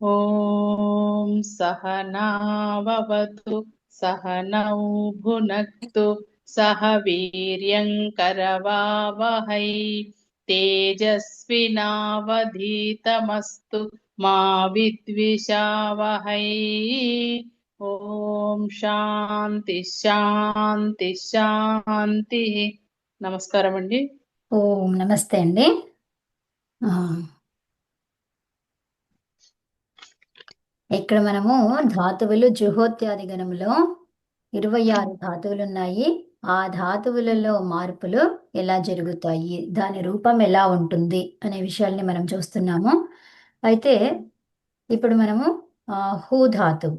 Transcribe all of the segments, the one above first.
ॐ सहनाववतु सहनौ भुनक्तु सह वीर्यङ्करवावहै तेजस्विनावधीतमस्तु मा विद्विषावहै ॐ శాంతి శాంతి శాంతి. నమస్కారం అండి. ఓం నమస్తే అండి. ఆ, ఇక్కడ మనము ధాతువులు జుహోత్యాది గణములో 26 ధాతువులు ఉన్నాయి. ఆ ధాతువులలో మార్పులు ఎలా జరుగుతాయి, దాని రూపం ఎలా ఉంటుంది అనే విషయాల్ని మనం చూస్తున్నాము. అయితే ఇప్పుడు మనము ఆ, హూ ధాతువు.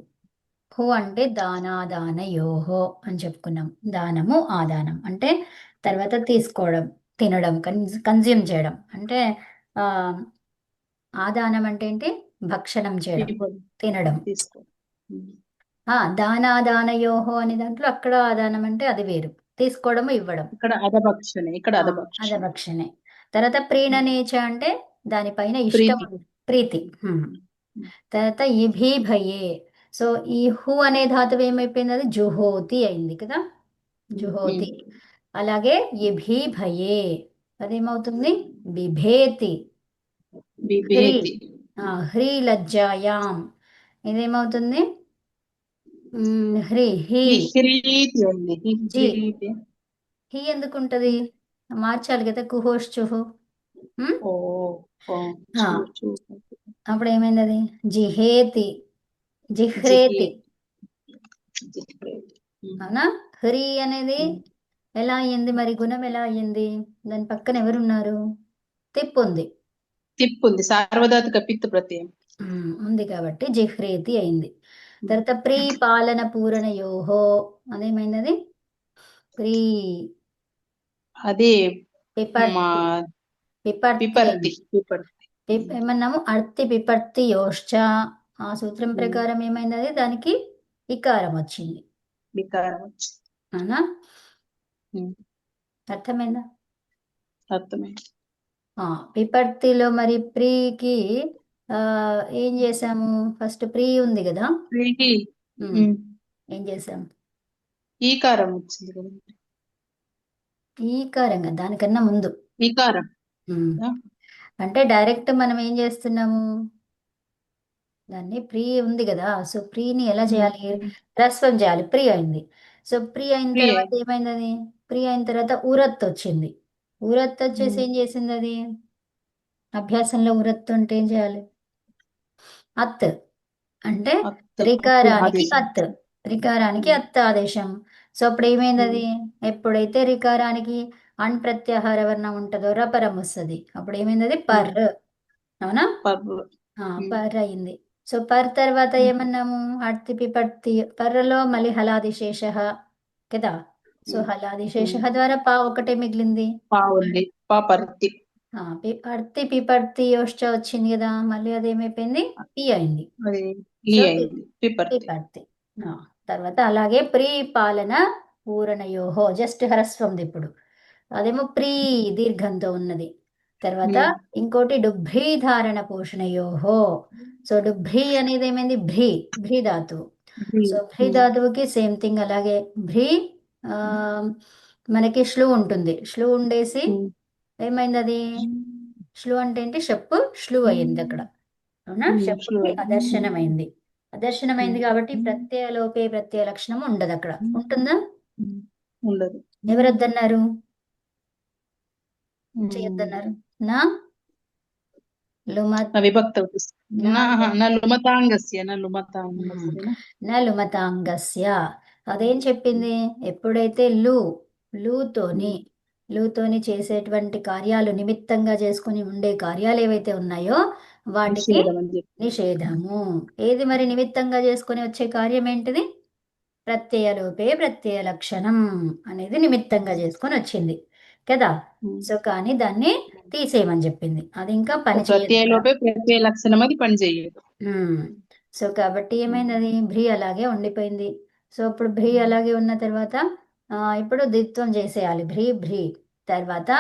హూ అంటే దానాదాన యోహో అని చెప్పుకున్నాం. దానము ఆదానం అంటే తర్వాత తీసుకోవడం, తినడం, కన్జ్యూమ్ చేయడం అంటే ఆ ఆదానం అంటే ఏంటి? భక్షణం చేయడం, తినడం. తీసుకో. దానాదానయోహో అనే దాంట్లో అక్కడ ఆదానం అంటే అది వేరు, తీసుకోవడము ఇవ్వడం. ఇక్కడ అధభక్షణే, ఇక్కడ ఆ, అధభక్షణే. అదభక్షణే. తర్వాత ప్రీణనేచ అంటే దానిపైన ఇష్టం ప్రీతి. ప్రీతి. తర్వాత ఇభీభయే. సో ఈ హు అనే ధాతువు ఏమైపోయింది? అది జుహోతి అయింది కదా, జుహోతి. అలాగే ఇభీభయే అదేమవుతుంది? బిభేతి. హ్రీ బిభేతి. హ్రీ లజ్జాయాం ఇదేమవుతుంది? హ్రీ హీ. హిహ్రీతి ఉంది. జీ. హిహ్రీతి. హీ ఎందుకు ఉంటది? మార్చాలి కదా, కుహోష్ చుహు. ఓ ఓ ఆ, చూ చూ. అప్పుడు ఏమైంది? అది జిహేతి, జిహి. జిహ్రేతి. జిహ్రేతి. అవునా? హ్రీ అనేది ఎలా అయ్యింది మరి? గుణం ఎలా అయ్యింది? దాని పక్కన ఎవరున్నారు? తిప్పు ఉంది. తిప్పు ఉంది. సార్వధాతుక పిత్ ప్రత్యయం ఉంది కాబట్టి జిహ్రేతి అయింది. తర్వాత ప్రీ పాలన పూరణ యోహో అదేమైంది? అది ప్రీ అదే. మా పిపర్తి. పిపర్తి పిపర్తి. అయింది. పిపర్తి. ఏమన్నాము? అర్తి పిపర్తి యోశ్చ. ఆ సూత్రం ప్రకారం ఏమైంది? అది దానికి ఇకారం వచ్చింది. వికారం వచ్చి. అవునా? అర్థమైందా? అర్థమైంది. పిపర్తిలో మరి ప్రీకి ఆ ఏం చేసాము? ఫస్ట్ ప్రీ ఉంది కదా, ప్రీతి. ఏం చేసాం? ఈకారం వచ్చింది కదా. ఈకారంగా దానికన్నా ముందు. ఈకారం. ఉమ్. అంటే డైరెక్ట్ మనం ఏం చేస్తున్నాము? దాన్ని ప్రీ ఉంది కదా, సో ప్రీని ఎలా చేయాలి? హ్రస్వం చేయాలి. ప్రీ అయింది. సో ప్రీ అయిన ప్రియ. తర్వాత ఏమైంది? అది ప్రీ అయిన తర్వాత ఉరత్ వచ్చింది. ఉరత్ వచ్చేసి ఏం చేసింది? అది అభ్యాసంలో ఉరత్ ఉంటే ఏం చేయాలి? అత్ అంటే అత్. రికారానికి ఆదేశం. అత్. రికారానికి అత్ ఆదేశం. సో అప్పుడు ఏమైంది? అది ఎప్పుడైతే రికారానికి అన్ ప్రత్యాహార వర్ణం ఉంటుందో రపరం వస్తుంది. అప్పుడు ఏమైంది? అది పర్. అవునా? పర్రు. పర్ అయింది. సో పర్ తర్వాత ఏమన్నాము? అర్తి పిపర్తి. పర్రలో మళ్ళీ హలాదిశేష కదా. సో హలాదిశేష ద్వారా పా ఒకటే మిగిలింది. పావుంది. పాపర్తి. అర్తి పిపర్తి యోశ్చ వచ్చింది కదా, మళ్ళీ అది ఏమైపోయింది? పి అయింది. అది లీ సో అయింది. పిపర్తి. పిపర్తి. తర్వాత అలాగే ప్రీ పాలన పూరణయోహో జస్ట్ హ్రస్వంది ఇప్పుడు. అదేమో ప్రీ దీర్ఘంతో ఉన్నది. తర్వాత ఇంకోటి డుభ్రీ ధారణ పోషణయోహో. సో డుభ్రీ అనేది ఏమైంది? భ్రీ. భ్రీ ధాతువు. సో భ్రీ ధాతువుకి సేమ్ థింగ్. అలాగే భ్రీ ఆ, మనకి శ్లు ఉంటుంది. శ్లు ఉండేసి ఏమైంది? అది శ్లు అంటే ఏంటి? షప్పు శ్లు అయింది అక్కడ. అవునా? షప్పుకి అదర్శనమైంది. అదర్శనమైంది కాబట్టి ప్రత్యయ లోపే ప్రత్యయ లక్షణం ఉండదు అక్కడ. ఉంటుందా? ఉండదు. ఎవరొద్దన్నారు? చేయొద్దన్నారు. నా లుమత్ విభక్త నా లుమతాంగస్య లుమతాంగస్య. లుమతాంగస్య. అదేం చెప్పింది? ఎప్పుడైతే లూతోని లూతోని చేసేటువంటి కార్యాలు, నిమిత్తంగా చేసుకుని ఉండే కార్యాలు ఏవైతే ఉన్నాయో వాటికి నిషేధం అని చెప్పి. నిషేధము. ఏది మరి నిమిత్తంగా చేసుకుని వచ్చే కార్యం ఏంటిది? ప్రత్యయలోపే ప్రత్యయ లక్షణం అనేది నిమిత్తంగా చేసుకొని వచ్చింది కదా. సో కానీ దాన్ని తీసేయమని చెప్పింది. అది ఇంకా పని చేయదు అక్కడ. ప్రత్యయలోపే ప్రత్యయ లక్షణం అది పని చేయదు. సో కాబట్టి ఏమైంది? అది భ్రీ అలాగే ఉండిపోయింది. సో ఇప్పుడు భ్రీ అలాగే ఉన్న తర్వాత ఇప్పుడు ద్విత్వం చేసేయాలి. భ్రీ భ్రీ తర్వాత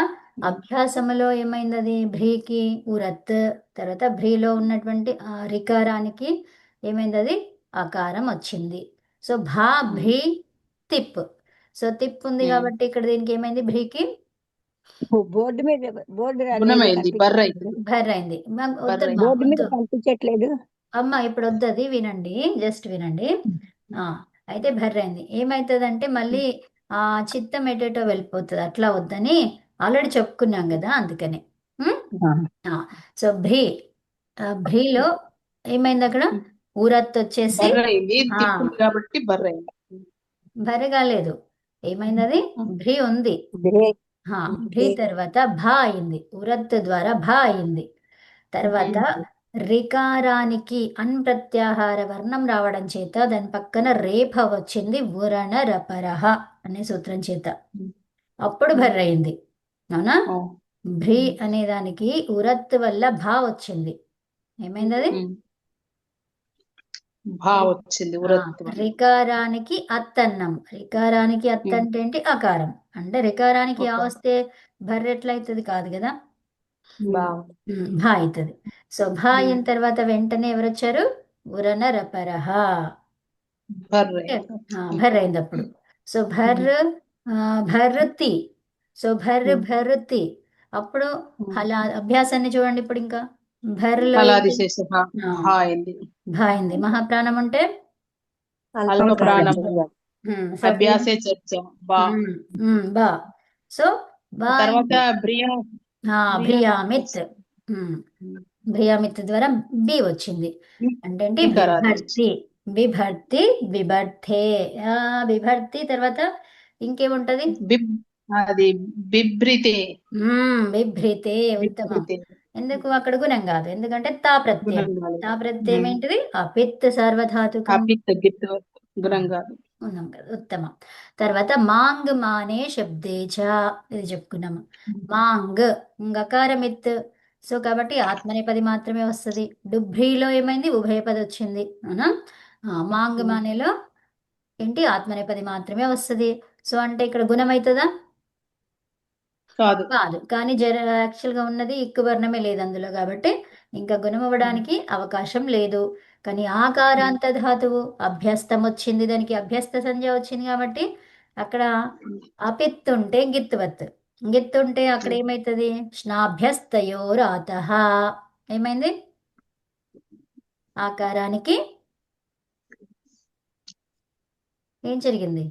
అభ్యాసములో ఏమైంది అది భ్రీకి ఉరత్, తర్వాత భ్రీలో ఉన్నటువంటి రికారానికి ఏమైంది అది ఆకారం వచ్చింది. సో భా భ్రీ తిప్. సో తిప్ ఉంది కాబట్టి ఇక్కడ దీనికి ఏమైంది భ్రీకి బోర్డు మీద బోర్డు అదేది గుణమైంది బర్ర కనిపించట్లేదు. అయింది భర్ అయింది. బర్ర వద్దమ్మా అయింది. బోర్డు మీద వద్దు కనిపించట్లేదు. అమ్మ, ఇప్పుడు వద్దది వినండి, జస్ట్ వినండి. ఆ అయితే భర్ర అయింది. ఏమవుతుందంటే మళ్ళీ ఆ చిత్తం ఎటేటో వెళ్ళిపోతుంది, అట్లా వద్దని ఆల్రెడీ చెప్పుకున్నాం కదా, అందుకని. సో భ్రీలో ఏమైంది అక్కడ ఊరత్ వచ్చేసి బర్ర అయింది ఆ తిప్పుడు కాబట్టి బర్ర అయింది. భర్ర కాలేదు, ఏమైంది అది భ్రీ ఉంది. బ్రేక్ భ్రీ తర్వాత భా అయింది, ఉరత్ ద్వారా భా అయింది. తర్వాత రికారానికి అన్ప్రత్యాహార వర్ణం రావడం చేత దాని పక్కన రేఫ వచ్చింది వురణ రపరహ అనే సూత్రం చేత, అప్పుడు భర్ర అయింది. అవునా? భ్రీ అనే దానికి ఉరత్ వల్ల భా వచ్చింది. ఏమైంది అది భా వచ్చింది ఉరత్ వల్ల. రికారానికి అత్తన్నం. రికారానికి అత్త అంటే ఏంటి? అకారం. అంటే రికారానికి ఆ వస్తే భర్ర ఎట్లయితుంది? కాదు కదా, భా అవుతుంది. సో భా అయిన తర్వాత వెంటనే ఎవరు వచ్చారు? ఉరణ రపరహ, బర్ర అయింది. భర్ అయింది అప్పుడు. సో భర్తి. సో భర్తి అప్పుడు హలా అభ్యాసాన్ని చూడండి. ఇప్పుడు ఇంకా భర్లో హలాదిశేష హా అయింది. భా అయింది. మహాప్రాణం అంటే అల్ప ప్రాణం సో అభ్యాసే చర్చ బా. బా. సో బా తర్వాత బ్రియా భ్రియామిత్. భ్రియామిత్ ద్వారా బి వచ్చింది. అంటే ఏంటి? బిభర్తి. బిభర్తి బిభర్తే. బిభర్తి తర్వాత ఇంకేముంటది? అది బిభ్రితే. బిభ్రితే. ఉత్తమం. ఎందుకు అక్కడ గుణం కాదు, ఎందుకంటే తా ప్రత్యయం. తా ప్రత్యయం ఏంటిది? అపిత్ సార్వధాతుకం. అపిత్ గిత్ గుణం కాదు. ఉన్నాం కదా, ఉత్తమం. తర్వాత మాంగ్ మానే శబ్దేచ, ఇది చెప్పుకున్నాము. మాంగ్ గకారమిత్. సో కాబట్టి ఆత్మనేపది మాత్రమే వస్తుంది. డుభ్రీలో ఏమైంది? ఉభయపది వచ్చింది. అవునా? మాంగ్ మానేలో ఏంటి? ఆత్మనేపది మాత్రమే వస్తుంది. సో అంటే ఇక్కడ గుణం అవుతుందా? కాదు. కాదు. కానీ యాక్చువల్గా ఉన్నది ఇక్కు వర్ణమే లేదు అందులో, కాబట్టి ఇంకా గుణం అవ్వడానికి అవకాశం లేదు. కానీ ఆకారాంత ధాతువు అభ్యస్తం వచ్చింది, దానికి అభ్యస్త సంజ్ఞ వచ్చింది కాబట్టి అక్కడ అపిత్ ఉంటే గిత్తువత్. గిత్తుంటే అక్కడ ఏమైతుంది? స్నాభ్యస్తయోరాత. ఏమైంది? ఆకారానికి ఏం జరిగింది?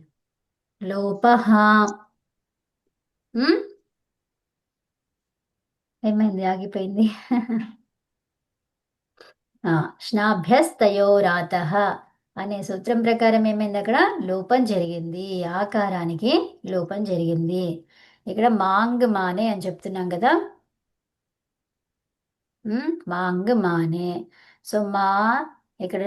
లోపహ. ఏమైంది? ఆగిపోయింది. స్నాభ్యస్తయోరాత అనే సూత్రం ప్రకారం ఏమైంది? అక్కడ లోపం జరిగింది, ఆకారానికి లోపం జరిగింది. ఇక్కడ మాంగ్ మానే అని చెప్తున్నాం కదా, మాంగ్ మానే. సో మా ఇక్కడ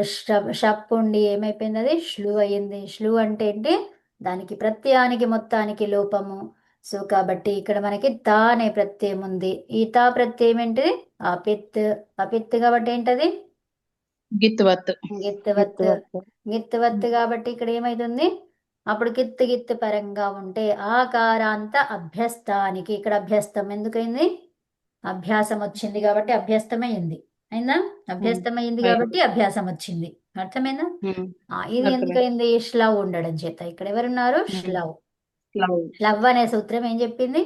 షప్ ఉండి ఏమైపోయింది? అది శ్లు అయ్యింది. శ్లు అంటే ఏంటి? దానికి ప్రత్యయానికి మొత్తానికి లోపము. సో కాబట్టి ఇక్కడ మనకి తా అనే ప్రత్యయం ఉంది. ఈ తా ప్రత్యయం ఏంటిది? అపిత్. అపిత్ కాబట్టి ఏంటది? గిత్వత్. గిత్తువత్ కాబట్టి ఇక్కడ ఏమైతుంది? అప్పుడు గిత్తు పరంగా ఉంటే ఆకారాంత అభ్యస్తానికి, ఇక్కడ అభ్యస్తం ఎందుకైంది? అభ్యాసం వచ్చింది కాబట్టి అభ్యస్తమైంది. అయిందా? అభ్యస్తమైంది కాబట్టి అభ్యాసం వచ్చింది. అర్థమైందా? ఇది ఎందుకైంది? శ్లవ్ ఉండడం చేత. ఇక్కడ ఎవరున్నారు? శ్లవ్. లవ్ అనే సూత్రం ఏం చెప్పింది?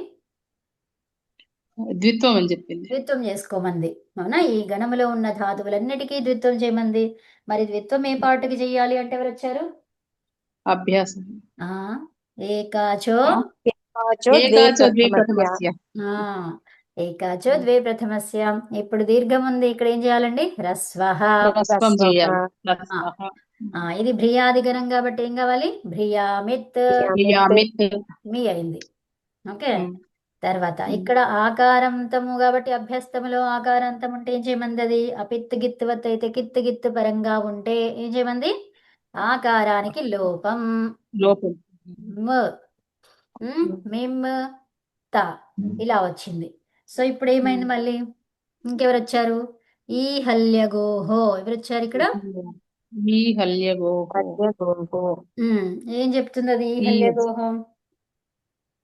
ద్విత్వం అని చెప్పింది. ద్విత్వం చేసుకోమంది. అవునా? ఈ గణములో ఉన్న ధాతువులన్నిటికీ ద్విత్వం చేయమంది. మరి ద్విత్వం ఏ పాటకి చెయ్యాలి అంటే ఎవరు వచ్చారు? అభ్యాసం. ఏకాచో ద్విప్రథమస్య. ఏకాచో ద్వే ప్రథమస్య. ఇప్పుడు దీర్ఘం ఉంది, ఇక్కడ ఏం చేయాలండి? హ్రస్వః. ఇది భ్రియాది గణం కాబట్టి ఏం కావాలి? భ్రియామిత్. మీ అయింది. ఓకే. తర్వాత ఇక్కడ ఆకారంతము కాబట్టి అభ్యస్తములో ఆకారాంతం ఉంటే ఏం చేయమంది? అది అపిత్ గిత్తువత్ అయితే గిత్తు పరంగా ఉంటే ఏం చేయమంది? ఆకారానికి లోపం. మిమ్ త ఇలా వచ్చింది. సో ఇప్పుడు ఏమైంది? మళ్ళీ ఇంకెవరు వచ్చారు? ఈ హల్యగోహో. ఎవరు వచ్చారు ఇక్కడ? ఈ హల్యగోహో. ఏం చెప్తుంది అది? ఈ హల్యగోహో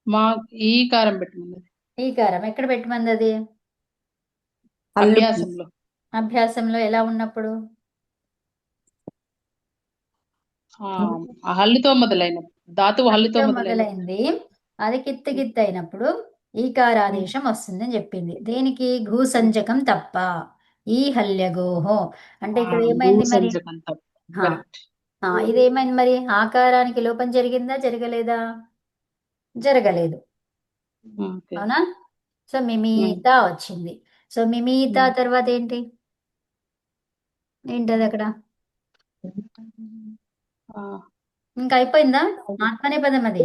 మా ఈ కారం పెట్టింది. ఈకారం ఎక్కడ పెట్టమంది అది? అభ్యాసంలో అభ్యాసంలో ఎలా ఉన్నప్పుడు? హల్లుతో మొదలైన ధాతువు హల్లుతో హల్లుతో మొదలైన మొదలైంది, అది గిత్ అయినప్పుడు ఈకారాదేశం వస్తుందని చెప్పింది. దేనికి? ఘూసంజకం తప్ప. ఈ హల్యగోహో అంటే ఇక్కడ ఏమైంది మరి? భూసంజకంతం హా, కరెక్ట్. ఇదేమైంది మరి? ఆకారానికి లోపం జరిగిందా జరగలేదా? జరగలేదు, ఓకే. అవునా? సో మిమీత వచ్చింది. సో మిమీత తర్వాత ఏంటి? ఏంటది అక్కడ? ఇంకా అయిపోయిందా? ఆత్మనేపదం అది.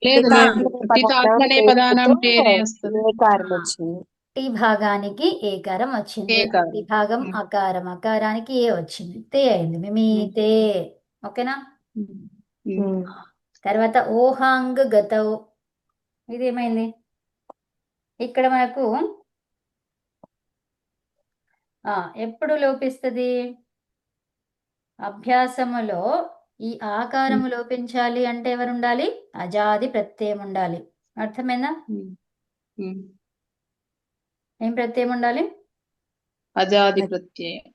లేదు లేదు, టితాత్మనే పదానం టేనే వస్తుంది. ఏకారం వచ్చింది. టీ భాగానికి ఏకారం వచ్చింది, ఏకారం. టీ భాగం అకారం, అకారానికి ఏ వచ్చింది, తే అయింది, మిమీతే. ఓకేనా? తర్వాత ఓహాంగ్ గతౌ, ఇదేమైంది? ఇక్కడ మనకు ఎప్పుడు లోపిస్తుంది? అభ్యాసములో ఈ ఆకారము లోపించాలి అంటే ఎవరు ఉండాలి? అజాది ప్రత్యయం ఉండాలి. అర్థమైందా? ఏం ప్రత్యయం ఉండాలి? అజాది ప్రత్యయం.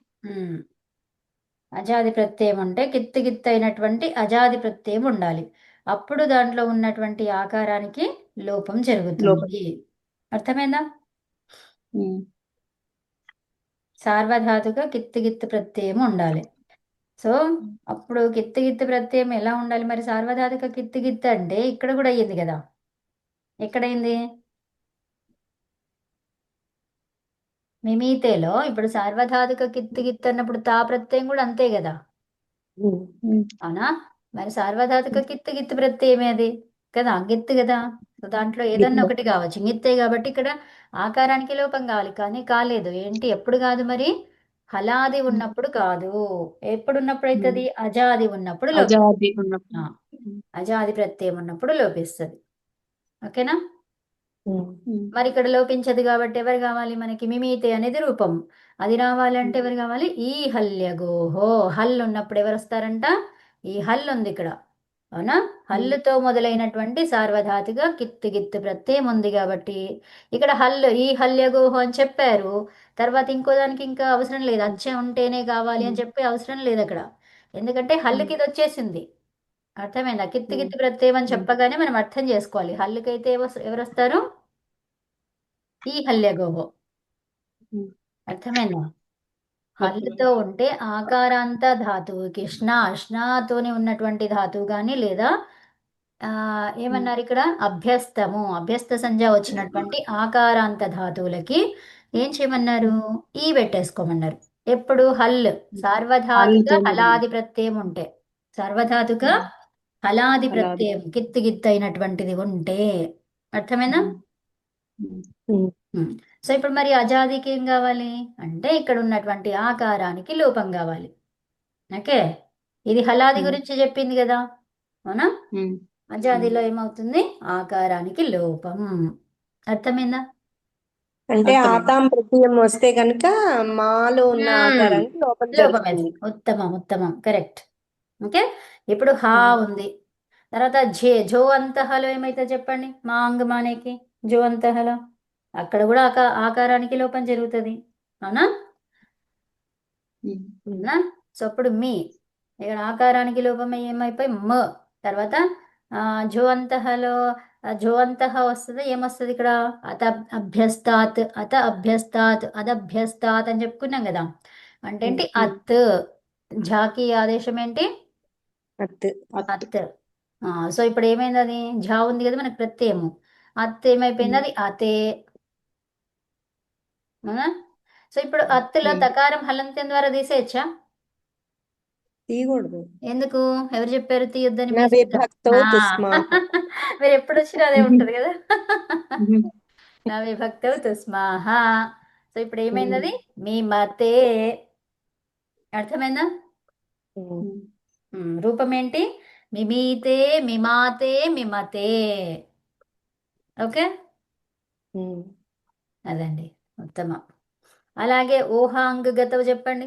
అజాది ప్రత్యయం అంటే గిత్తు అయినటువంటి అజాది ప్రత్యయం ఉండాలి. అప్పుడు దాంట్లో ఉన్నటువంటి ఆకారానికి లోపం జరుగుతుంది. అర్థమైందా? సార్వధాతుక గిత్తు ప్రత్యయం ఉండాలి. సో అప్పుడు గిత్తు ప్రత్యయం ఎలా ఉండాలి మరి? సార్వధాతుక గిత్తు అంటే ఇక్కడ కూడా అయ్యింది కదా. ఎక్కడైంది? మిమీతేలో ఇప్పుడు సార్వధాతుక గిత్తు అన్నప్పుడు తా ప్రత్యయం కూడా అంతే కదా, అవునా? మరి సార్వధాతుక గిత్తు ప్రత్యయమే అది కదా, గిత్తు కదా. సో దాంట్లో ఏదన్నా ఒకటి కావచ్చు, గిత్తే కాబట్టి ఇక్కడ ఆకారానికి లోపం కావాలి, కానీ కాలేదు. ఏంటి? ఎప్పుడు కాదు మరి? హలాది ఉన్నప్పుడు కాదు. ఎప్పుడు ఉన్నప్పుడు అవుతుంది? అజాది ఉన్నప్పుడు అజాది ఉన్నప్పుడు. అజాది ప్రత్యయం ఉన్నప్పుడు లోపిస్తుంది. ఓకేనా? మరి ఇక్కడ లోపించదు కాబట్టి ఎవరు కావాలి మనకి? మిమీతే అనేది రూపం, అది రావాలంటే ఎవరు కావాలి? ఈ హల్యగోహో. హల్ ఉన్నప్పుడు ఎవరు వస్తారంట? ఈ హల్ ఉంది ఇక్కడ, అవునా? హల్లుతో మొదలైనటువంటి సార్వధాతుగా గిత్తు ప్రత్యయం ఉంది కాబట్టి ఇక్కడ ఈ హల్యగోహో అని చెప్పారు. తర్వాత ఇంకో దానికి ఇంకా అవసరం లేదు, అచ్చే ఉంటేనే కావాలి అని చెప్పే అవసరం లేదు అక్కడ, ఎందుకంటే హల్లుకి ఇది వచ్చేసింది. అర్థమైందా? గిత్తు ప్రత్యయం అని చెప్పగానే మనం అర్థం చేసుకోవాలి. హల్లుకైతే ఎవరు వస్తారు? ఈ హల్యగోహో. అర్థమైందా? హల్లుతో ఉంటే ఆకారాంత ధాతువుకి అష్నాతోనే ఉన్నటువంటి ధాతువు కానీ, లేదా ఏమన్నారు ఇక్కడ? అభ్యస్త సంజ్ఞ వచ్చినటువంటి ఆకారాంత ధాతువులకి ఏం చేయమన్నారు? ఈ పెట్టేసుకోమన్నారు. ఎప్పుడు? సార్వధాతుక హలాది ప్రత్యయం ఉంటే, సార్వధాతుక హలాది ప్రత్యయం గిత్తు అయినటువంటిది ఉంటే. అర్థమైనా? సో ఇప్పుడు మరి అజాదికి ఏం కావాలి అంటే ఇక్కడ ఉన్నటువంటి ఆకారానికి లోపం కావాలి. ఓకే, ఇది హలాది గురించి చెప్పింది కదా, అవునా? అజాదిలో ఏమవుతుంది? ఆకారానికి లోపం. అర్థమైందా? అంటే ఆతాం ప్రత్యయం వస్తే కనుక మాలో ఉన్న ఆకారానికి లోపం జరుగుతుంది. ఉత్తమం, కరెక్ట్. ఓకే, ఇప్పుడు హా ఉంది, తర్వాత జో అంతహలో ఏమైతే చెప్పండి? మాంగ్ మానేకి జో అంతహలో అక్కడ కూడా ఆకారానికి లోపం జరుగుతుంది, అవునా? సో అప్పుడు మీ ఇక్కడ ఆకారానికి లోపం ఏమైపోయి తర్వాత జో అంతహలో జో అంతః వస్తుంది, ఏమొస్తుంది ఇక్కడ? అభ్యస్తాత్ అదభ్యస్తాత్ అని చెప్పుకున్నాం కదా. అంటే ఏంటి? అత్. ఝాకి ఆదేశం ఏంటి? అత్. సో ఇప్పుడు ఏమైంది? అది ఝా ఉంది కదా మనకు ప్రత్యయము, అత్ ఏమైపోయింది? అది అతే. సో ఇప్పుడు అత్తులో తకారం హలంత్యం ద్వారా తీసేయచ్చా? తీయకూడదు. ఎందుకు? ఎవరు చెప్పారు తీయొద్దని? మీరు ఎప్పుడు వచ్చినా అదే ఉంటది కదా. నా విభక్తవు తుస్మాహ. సో ఇప్పుడు ఏమైంది? అది మీ మతే. అర్థమైందా? రూపం ఏంటి? మిమీతే, మిమాతే, మిమతే. ఓకే, అదండి ఉత్తమం. అలాగే ఊహాంగ్ గతవు చెప్పండి.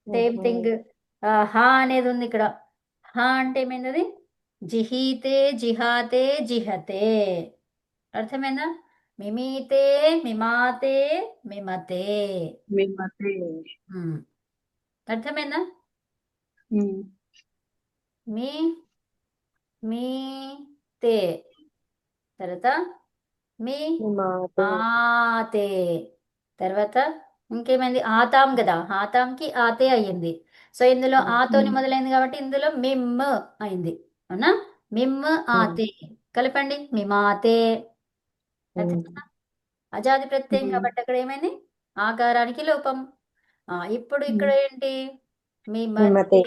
Same thing. హా అనేది ఉంది ఇక్కడ. హా అంటే ఏమైంది? జిహీతే, జిహాతే, జిహతే. అర్థమైందా? మిమీతే, మిమాతే, మిమతే. మిమ్మతే. ఉమ్. అర్థమైందా? ఉమ్. మీ, మీ, తే. తర్వాత మీ, మిమాతే. ఆతే. తర్వాత ఇంకేమైంది? ఆతాం కదా, ఆతాంకి ఆతే అయ్యింది. సో ఇందులో ఆతోని మొదలైంది కాబట్టి ఇందులో మిమ్ అయింది. అవునా? మిమ్ ఆతే. కలపండి. మిమాతే. అర్థమైందా? అజాది ప్రత్యయం కాబట్టి అక్కడ ఏమైంది? ఆకారానికి లోపం. ఇప్పుడు ఇక్కడ ఏంటి? మిమతే. మిమతే.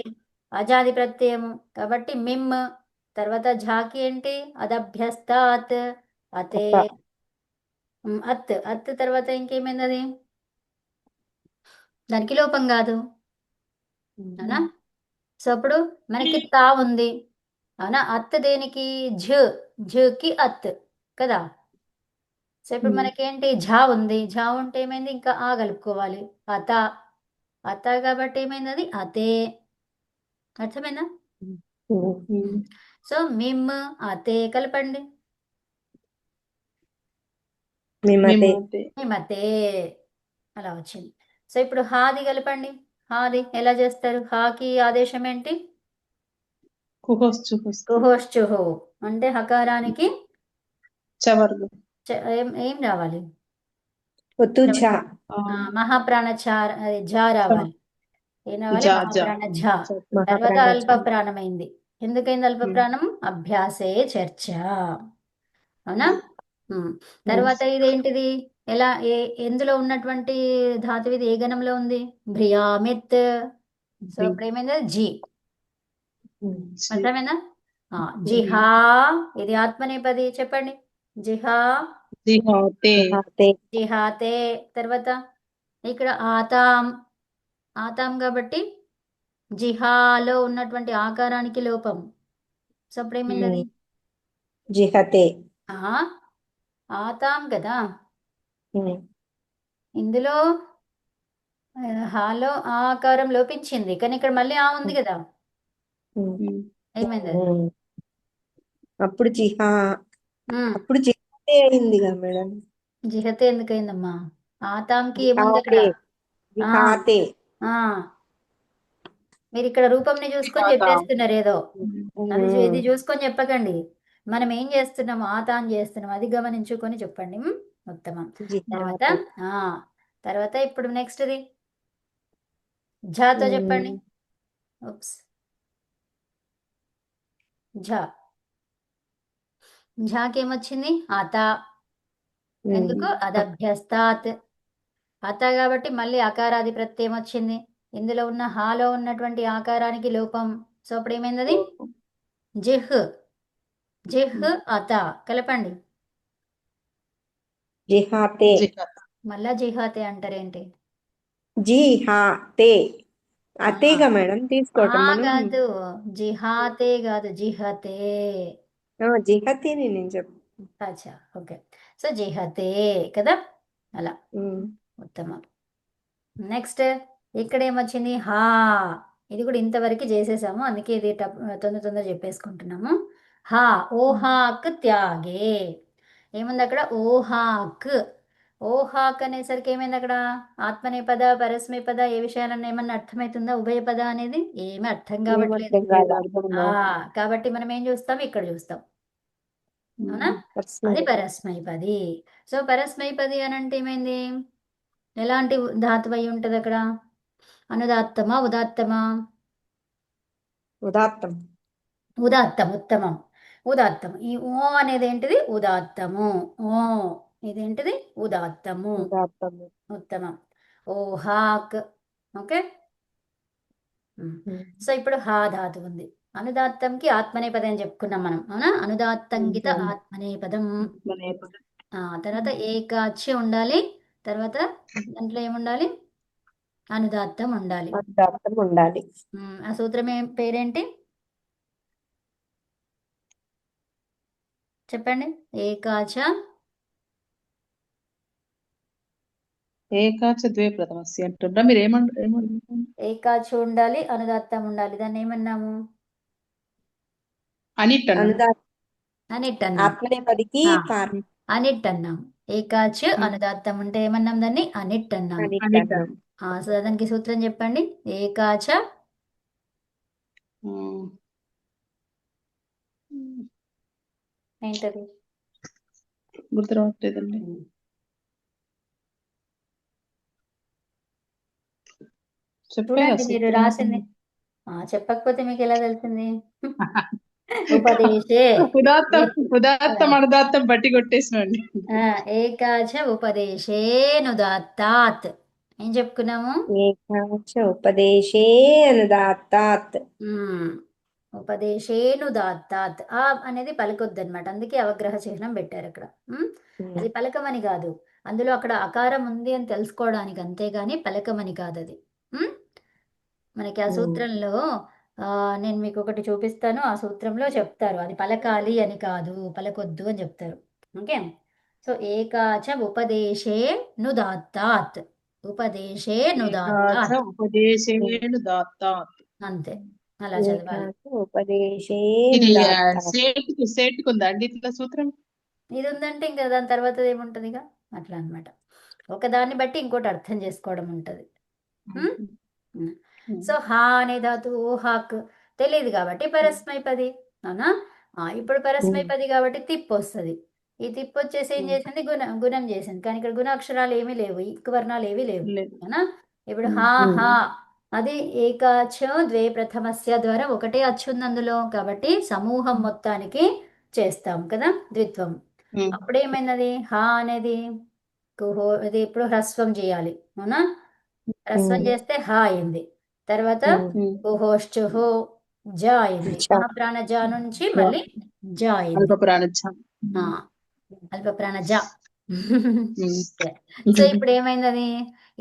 అజాది ప్రత్యయము కాబట్టి మిమ్. తర్వాత ఝాకి ఏంటి? అదభ్యస్తాత్. అతే. అత్త. అత్. అత్ తర్వాత ఇంకేమైంది అది? దానికి లోపం కాదు. అవునా? సో అప్పుడు మనకి తా ఉంది. అవునా? అత్ దేనికి? ఝకి అత్ కదా. సో ఇప్పుడు మనకేంటి? ఝా ఉంది. ఝా ఉంటే ఏమైంది? ఇంకా ఆ కలుపుకోవాలి. అత. అత కాబట్టి ఏమైంది? అది అతే. అర్థమైందా? సో మిమ్ అతే కలపండి. మిమతే. మిమ్మతే. మిమతే. అలా వచ్చింది. సో ఇప్పుడు హాది కలపండి. హాది ఎలా చేస్తారు? హాకి ఆదేశం ఏంటి? కుహోశ్చుహుస్తు. కుహోశ్చుహు అంటే హకారానికి చవర్గు. ఏం రావాలి? ఒత్తు ఝ. మహాప్రాణచార ఝా రావాలి. ఏం రావాలి? జా జా. మహాప్రాణ ఝా. తర్వాత మహాప్రాణ అల్ప ప్రాణమైంది. ఎందుకైంది అల్ప ప్రాణం? అభ్యాసే చర్చ. అవునా? తర్వాత ఇదేంటిది? ఎలా ఎందులో ఉన్నటువంటి ధాతువు ఇది? ఏ గణంలో ఉంది? భ్రియామిత్. సో ఇప్పుడు ఏమైంది? జి. అర్థమైందా? జిహా. ఇది ఆత్మనేపది. చెప్పండి. జిహా. జిహాతే. మిమతే. జిహాతే. తర్వాత ఇక్కడ ఆతాం. ఆతాం కాబట్టి జిహాలో ఉన్నటువంటి ఆకారానికి లోపం. సో అప్పుడు ఏమైంది అది? జిహతే. ఆతాం కదా. ఇందులో హాలో ఆ ఆకారం లోపించింది కానీ ఇక్కడ మళ్ళీ ఆ ఉంది కదా. ఏమైంది అది? అప్పుడు జిహా. అప్పుడు జిహతే అయిందిగా మేడం. జిహతే ఎందుకైందమ్మా? ఆతాంకి ఏముంది ఇక్కడ? జిహాతే. మీరు ఇక్కడ రూపంని చూసుకొని చెప్పేస్తున్నారు ఏదో. ఇది చూసుకొని చెప్పకండి. మనం ఏం చేస్తున్నాము? ఆతాన్ చేస్తున్నాం, అది గమనించుకొని చెప్పండి. ఉత్తమం. తర్వాత తర్వాత ఇప్పుడు నెక్స్ట్ది ఝాతో చెప్పండి. ఝా. ఝాకి ఏమొచ్చింది? ఆత. ఎందుకు? అదభ్యస్తాత్. అత కాబట్టి మళ్ళీ అకారాది ప్రత్యయం వచ్చింది. ఇందులో ఉన్న హాలో ఉన్నటువంటి ఆకారానికి లోపం. సో అప్పుడు ఏమైంది అది? జిహ్. జిహ్ అత కలపండి. జిహాతే. మళ్ళా జిహాతే అంటారేంటి? జిహాతే. అతేగా మేడం తీసుకోవటం మనం. కాదు, జిహాతే కాదు, జిహతే. జిహతే నేను చెప్పు. అచ్చా, ఓకే. సో జిహతే కదా. అలా ఉత్తమం. నెక్స్ట్ ఇక్కడ ఏమొచ్చింది? హా. ఇది కూడా ఇంతవరకు చేసేసాము, అందుకే ఇది తొందర చెప్పేసుకుంటున్నాము. హా. ఓహాక్ త్యాగే. ఏముంది అక్కడ? ఓహాక్. ఓహాక్ అనేసరికి ఏమైంది అక్కడ? ఆత్మనేపద, పరస్మైపద, ఏ విషయాలన్నా ఏమన్నా అర్థమవుతుందా? ఉభయపద అనేది ఏమీ అర్థం కావట్లేదు. కాబట్టి మనం ఏం చూస్తాం? ఇక్కడ చూస్తాం. అవునా? అది పరస్మైపది. సో పరస్మైపది అని అంటే ఏమైంది? ఎలాంటి ధాతువు అయి ఉంటది అక్కడ? అనుదాత్తమా, ఉదాత్తమా? ఉదాత్తం. ఉదాత్తం. ఉత్తమం. ఉదాత్తం. ఈ ఓ అనేది ఏంటిది? ఉదాత్తము. ఓ ఇదేంటిది? ఉదాత్తము. ఉత్తమం. ఓహాక్. ఓకే. సో ఇప్పుడు హా ధాతు ఉంది. అనుదాత్తంకి ఆత్మనేపదం అని చెప్పుకున్నాం మనం. అవునా? అనుదాత్తంగిత ఆత్మనేపదం. తర్వాత ఏకాచ్య ఉండాలి. తర్వాత దాంట్లో ఏముండాలి? అనుదాత్తం ఉండాలి. ఉండాలి. ఆ సూత్రం పేరేంటి? చెప్పండి. ఏకాచ ద్వే ప్రథమస్య అంటుండ్రా? మీరు ఏమంటారు? ఏకాచ ఉండాలి, అనుదాత్తం ఉండాలి. దాన్ని ఏమన్నాము? అనిట్ అన్నాం. ఆత్మనేపదికి అనిట్ అన్నాం. ఏకాచ్ అనుదాత్తం ఉంటే ఏమన్నాం దాన్ని? అనిట్ అన్నాం. అని అనిట్ అన్నాం. సో దానికి సూత్రం చెప్పండి. ఏకాచ ఏంటది? గుర్తు రావట్లేదండి. చెప్పారా చూడండి మీరు సూత్రం రాసింది. చెప్పకపోతే మీకు ఎలా తెలిసింది? ఉపదేశే ఉదాత్తం ఉదాత్తం అనుదాత్తం బట్టి కొట్టేసినండి. ఏకాచ ఉపదేశేనుదాత్తాత్. ఏం చెప్పుకున్నాము? ఏకాచ ఉపదేశే అనుదాత్తాత్. ఉపదేశేనుదాత్తాత్. ఆ అనేది పలకొద్దు అనమాట, అందుకే అవగ్రహ చిహ్నం పెట్టారు అక్కడ. అది పలకమని కాదు, అందులో అక్కడ అకారం ఉంది అని తెలుసుకోవడానికి, అంతేగాని పలకమని కాదు అది. మనకి ఆ సూత్రంలో నేను మీకు ఒకటి చూపిస్తాను. ఆ సూత్రంలో చెప్తారు అది పలకాలి అని కాదు, పలకొద్దు అని చెప్తారు. ఓకే. సో ఏకాచ ఉపదేశే నుదాత్తాత్. ఉపదేశే ఏకాచ నుదాత్తాత్. ఉపదేశేను దాత్తాత్. అంతే, అలా చదవాలి. ఏకాచ ఉపదేశే ఇది అనుదాత్తాత్. సేటుకు ఉందా అండి ఇట్లా సూత్రం? ఇది ఉందంటే ఇంకా దాని తర్వాత ఏముంటది ఇక, అట్లా అన్నమాట. ఒకదాన్ని బట్టి ఇంకోటి అర్థం చేసుకోవడం ఉంటుంది. సో హా అనే ధాతువు హాక్ తెలియదు కాబట్టి పరస్మైపది, అవునా? ఇప్పుడు పరస్మైపది కాబట్టి తిప్పు వస్తుంది. ఈ తిప్పు వచ్చేసి ఏం చేసింది? గుణం చేసింది. కానీ ఇక్కడ గుణాక్షరాలు ఏమీ లేవు, ఇక్కు వర్ణాలు ఏమీ లేవు, లేదు. అవునా? ఇప్పుడు హా హా అది ఏకాచ ద్వే ప్రథమస్య ద్వారా ఒకటే అచ్చు ఉంది అందులో, కాబట్టి సమూహం మొత్తానికి చేస్తాం కదా ద్విత్వం. అప్పుడు ఏమైనది? హా అనేది ఇది ఇప్పుడు హ్రస్వం చేయాలి, అవునా? హ్రస్వం చేస్తే హా అయింది. తర్వాత కుహోశ్చుహు జ అయింది. మహాప్రాణ జ నుంచి మళ్ళీ జ అయింది. అల్పప్రాణిత్యం. అల్పప్రాణ జ. సో ఇప్పుడు ఏమైంది?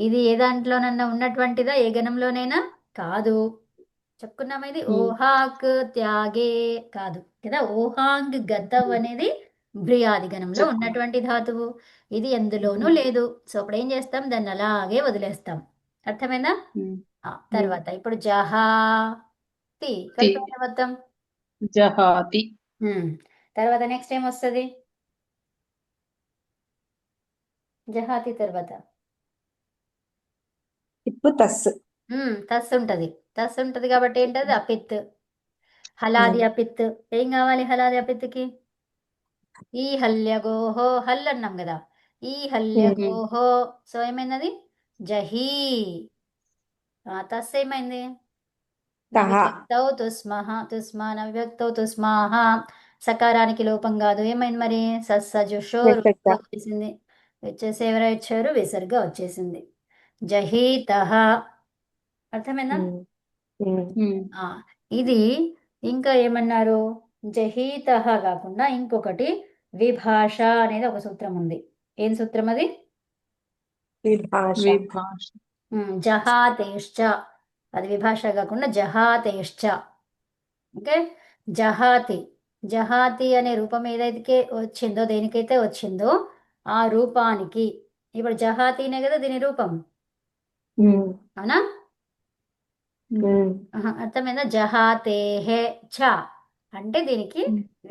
ఇది ఏ దాంట్లోనన్నా ఉన్నటువంటిదా? ఏ గణంలోనైనా కాదు. చెప్పుకున్నాం ఇది ఓహాక్ త్యాగే కాదు కదా. ఓహాంగ్ గద్దవ్ అనేది భ్రియాది గణంలో ఉన్నటువంటి ధాతువు. ఇది ఎందులోనూ లేదు. సో అప్పుడు ఏం చేస్తాం? దాన్ని అలాగే వదిలేస్తాం. అర్థమైందా? తర్వాత ఇప్పుడు జహాతి కలిపేయండి మొత్తం. జహాతి. తర్వాత నెక్స్ట్ ఏం వస్తుంది? జహాతి తర్వాత తిప్పు తస్సు. తస్ ఉంటది. తస్ ఉంటది కాబట్టి ఏంటది? అపిత్. హలాది అపిత్. ఏం కావాలి హలాది అపిత్కి? ఈ హల్యగోహో హల్ అన్నాం కదా. ఈ హల్యగోహో. సో ఏమైంది? జహీ. తస్ ఏమైంది? నవిభక్తౌ తుస్మహ. తుస్మాన్ అవిభక్తౌ తుస్మాహ. సకారానికి లోపం కాదు. ఏమైంది మరి? సస్సజుషో వచ్చేసింది. వచ్చేసి ఎవరో ఇచ్చారు? విసర్గ వచ్చేసింది. జహీతః. అర్థమైందా? ఇది ఇంకా ఏమన్నారు? జహీతః కాకుండా ఇంకొకటి విభాష అనేది ఒక సూత్రం ఉంది. ఏం సూత్రం అది? విభాష. జహాతేశ్చ. అది విభాష కాకుండా జహాతేశ్చ. ఓకే. జహాతి. జహాతి అనే రూపం ఏదైతే వచ్చిందో, దేనికైతే వచ్చిందో ఆ రూపానికి, ఇప్పుడు జహాతినే కదా దీని రూపం, అవునా? అర్థమైందా? జహాతేహే చ అంటే దీనికి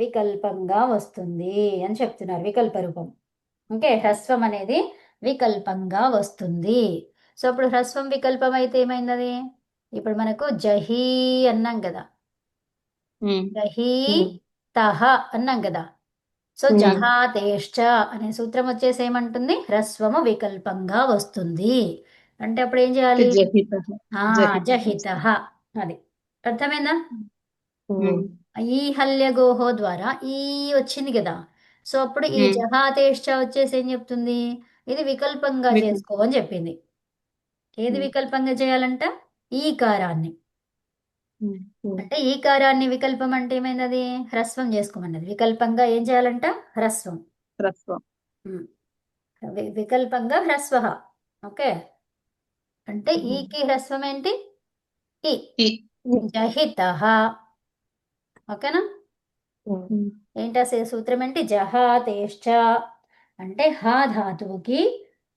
వికల్పంగా వస్తుంది అని చెప్తున్నారు. వికల్ప రూపం. ఓకే. హ్రస్వం అనేది వికల్పంగా వస్తుంది. సో ఇప్పుడు హ్రస్వం వికల్పం అయితే ఏమైంది? ఇప్పుడు మనకు జహీ అన్నాం కదా, జహీ తహ అన్నాం కదా. సో జహాతేశ్చ అనే సూత్రం వచ్చేసి ఏమంటుంది? హ్రస్వము వికల్పంగా వస్తుంది. అంటే అప్పుడు ఏం చేయాలి? జహితః. అది అర్థమైందా? ఈ హల్యగోహో ద్వారా ఈ వచ్చింది కదా. సో అప్పుడు ఈ జహాతేశ్చ వచ్చేసి ఏం చెప్తుంది? ఇది వికల్పంగా చేసుకో అని చెప్పింది. ఏది వికల్పంగా చేయాలంట? ఈకారాన్ని. అంటే ఈకారాన్ని వికల్పం అంటే ఏమైనది? హ్రస్వం చేసుకోమన్నది. వికల్పంగా ఏం చేయాలంట? హ్రస్వం. వికల్పంగా హ్రస్వ. ఓకే. అంటే ఈకి హ్రస్వం ఏంటి? ఈ. జహితః. ఓకేనా? ఏంటా సూత్రం ఏంటి? జహాతేశ్చ అంటే హా ధాతువుకి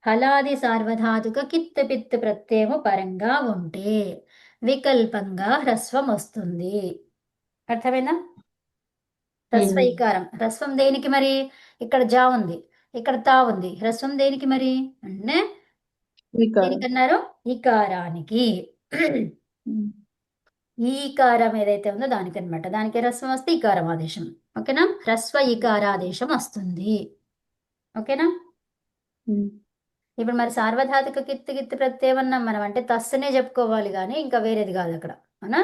హలాది సార్వధాతుక కిత్ పిత్ ప్రత్యయము పరంగా ఉంటే వికల్పంగా హ్రస్వం వస్తుంది. అర్థమైందా? హ్రస్వ ఈకారం. హ్రస్వం దేనికి మరి? ఇక్కడ జా ఉంది. ఇక్కడ తా ఉంది, హ్రస్వం దేనికి మరి అంటే వికారం. దేనికన్నారు? ఇకారానికి. ఈ ఈకారం ఏదైతే ఉందో దానికి అనమాట, దానికి హ్రస్వం వస్తే ఇకారం ఆదేశం. ఓకేనా? హ్రస్వ ఇకారాదేశం వస్తుంది. ఓకేనా? ఇప్పుడు మరి సార్వధాతుక కిత్తు గిత్తు ప్రత్యయం అన్నాం మనం, అంటే తస్సునే చెప్పుకోవాలి కానీ ఇంకా వేరేది కాదు అక్కడ. అవునా?